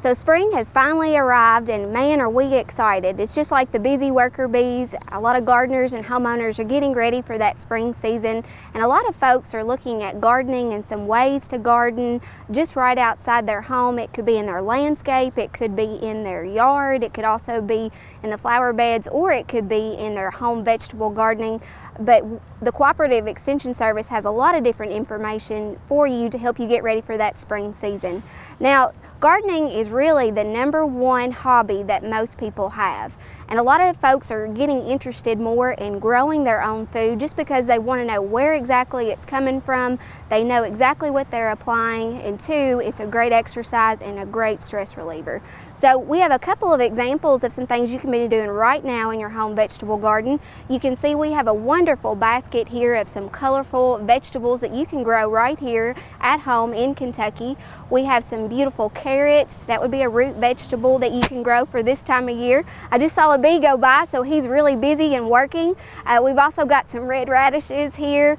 So spring has finally arrived, and man, are we excited. It's just like the busy worker bees. A lot of gardeners and homeowners are getting ready for that spring season, and a lot of folks are looking at gardening and some ways to garden just right outside their home. It could be in their landscape, it could be in their yard, it could also be in the flower beds, or it could be in their home vegetable gardening. But the Cooperative Extension Service has a lot of different information for you to help you get ready for that spring season. Now, gardening is really the #1 hobby that most people have. And a lot of folks are getting interested more in growing their own food just because they want to know where exactly it's coming from. They know exactly what they're applying, and two, it's a great exercise and a great stress reliever. So we have a couple of examples of some things you can be doing right now in your home vegetable garden. You can see we have a wonderful basket here of some colorful vegetables that you can grow right here at home in Kentucky. We have some beautiful carrots. That would be a root vegetable that you can grow for this time of year. I just saw a bee go by, so he's really busy and working. We've also got some red radishes here.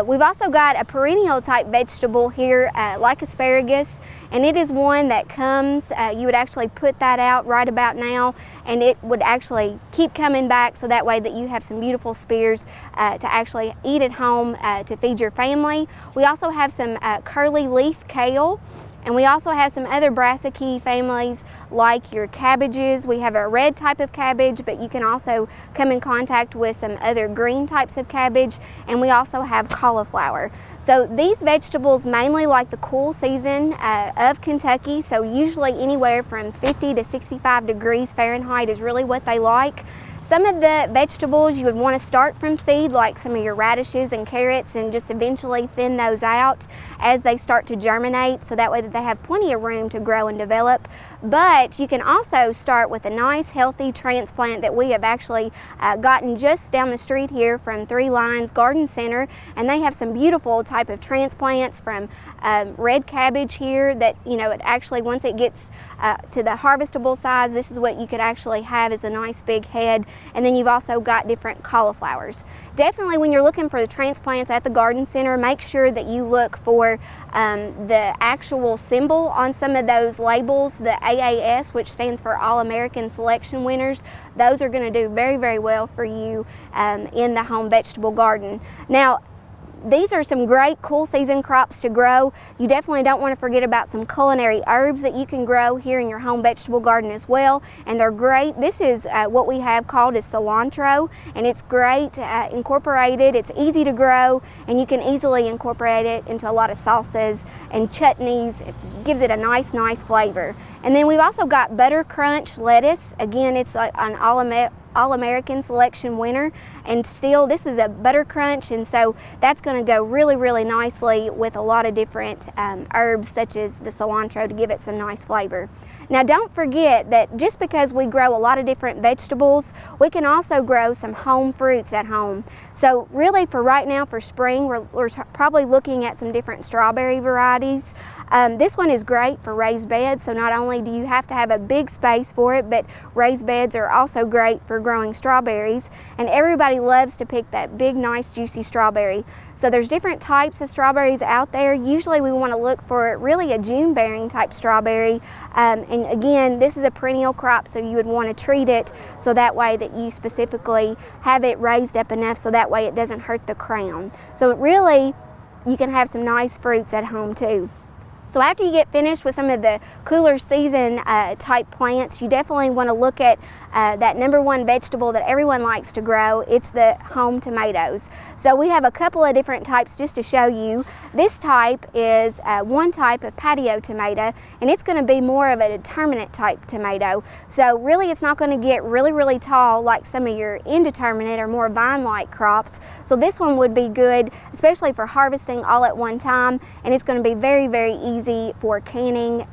We've also got a perennial type vegetable here like asparagus, and it is one that comes, you would actually put that out right about now, and it would actually keep coming back, so that way that you have some beautiful spears to actually eat at home to feed your family. We also have some curly leaf kale, and we also have some other brassicae families like your cabbages. We have a red type of cabbage, but you can also come in contact with some other green types of cabbage, and we also have cauliflower. So these vegetables mainly like the cool season of Kentucky, so usually anywhere from 50 to 65 degrees Fahrenheit is really what they like. Some of the vegetables you would want to start from seed, like some of your radishes and carrots, and just eventually thin those out as they start to germinate, so that way that they have plenty of room to grow and develop. But you can also start with a nice healthy transplant that we have actually gotten just down the street here from Three Lines Garden Center, and they have some beautiful type of transplants from red cabbage here that, you know, it actually, once it gets to the harvestable size, this is what you could actually have as a nice big head. And then you've also got different cauliflowers. Definitely when you're looking for the transplants at the garden center, make sure that you look for the actual symbol on some of those labels, the AAS, which stands for All American Selection Winners. Those are going to do very, very well for you in the home vegetable garden. Now, these are some great cool season crops to grow. You definitely don't want to forget about some culinary herbs that you can grow here in your home vegetable garden as well, and they're great. This is what we have called is cilantro, and it's great incorporated. It's easy to grow, and you can easily incorporate it into a lot of salsas and chutneys. It gives it a nice flavor. And then we've also got butter crunch lettuce. Again, it's like an All-American Selection winner, and still this is a butter crunch, and so that's going to go really nicely with a lot of different herbs such as the cilantro to give it some nice flavor. Now, don't forget that just because we grow a lot of different vegetables, we can also grow some home fruits at home. So really for right now, for spring, we're probably looking at some different strawberry varieties. This one is great for raised beds, so not only do you have to have a big space for it, but raised beds are also great for growing strawberries, and everybody loves to pick that big, nice, juicy strawberry. So there's different types of strawberries out there. Usually we want to look for really a June-bearing type strawberry, and again, this is a perennial crop, so you would want to treat it so that way that you specifically have it raised up enough so that way it doesn't hurt the crown. So really, you can have some nice fruits at home too. So after you get finished with some of the cooler season type plants, you definitely want to look at that #1 vegetable that everyone likes to grow. It's the home tomatoes. So we have a couple of different types just to show you. This type is one type of patio tomato, and it's going to be more of a determinate type tomato. So really it's not going to get really tall like some of your indeterminate or more vine-like crops. So this one would be good, especially for harvesting all at one time, and it's going to be very easy for canning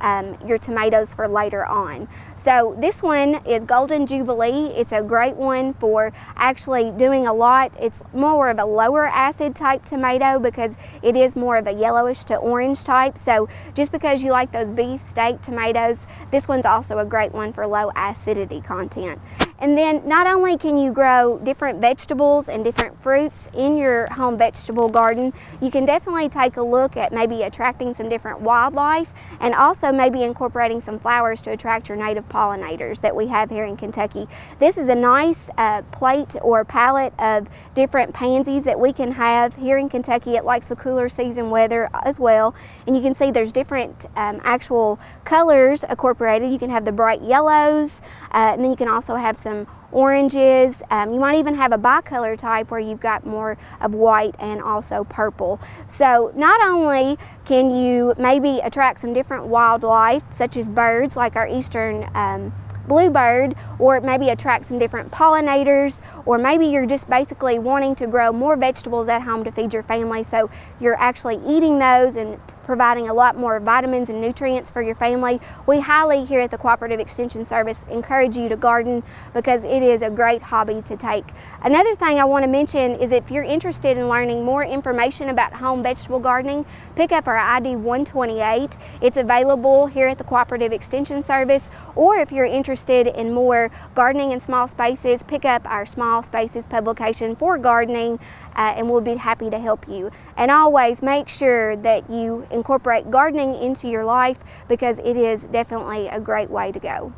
your tomatoes for later on. So this one is Golden Jubilee. It's a great one for actually doing a lot. It's more of a lower acid type tomato because it is more of a yellowish to orange type. So just because you like those beef steak tomatoes, this one's also a great one for low acidity content. And then not only can you grow different vegetables and different fruits in your home vegetable garden, you can definitely take a look at maybe attracting some different wildlife and also maybe incorporating some flowers to attract your native pollinators that we have here in Kentucky. This is a nice plate or palette of different pansies that we can have here in Kentucky. It likes the cooler season weather as well. And you can see there's different actual colors incorporated. You can have the bright yellows, and then you can also have some oranges. You might even have a bicolor type where you've got more of white and also purple. So not only can you maybe attract some different wildlife, such as birds like our eastern bluebird, or maybe attract some different pollinators, or maybe you're just basically wanting to grow more vegetables at home to feed your family, so you're actually eating those and providing a lot more vitamins and nutrients for your family. We highly here at the Cooperative Extension Service encourage you to garden because it is a great hobby to take. Another thing I want to mention is if you're interested in learning more information about home vegetable gardening, pick up our ID 128. It's available here at the Cooperative Extension Service, or if you're interested in more gardening in small spaces, pick up our Small Spaces publication for gardening, and we'll be happy to help you. And always make sure that you incorporate gardening into your life because it is definitely a great way to go.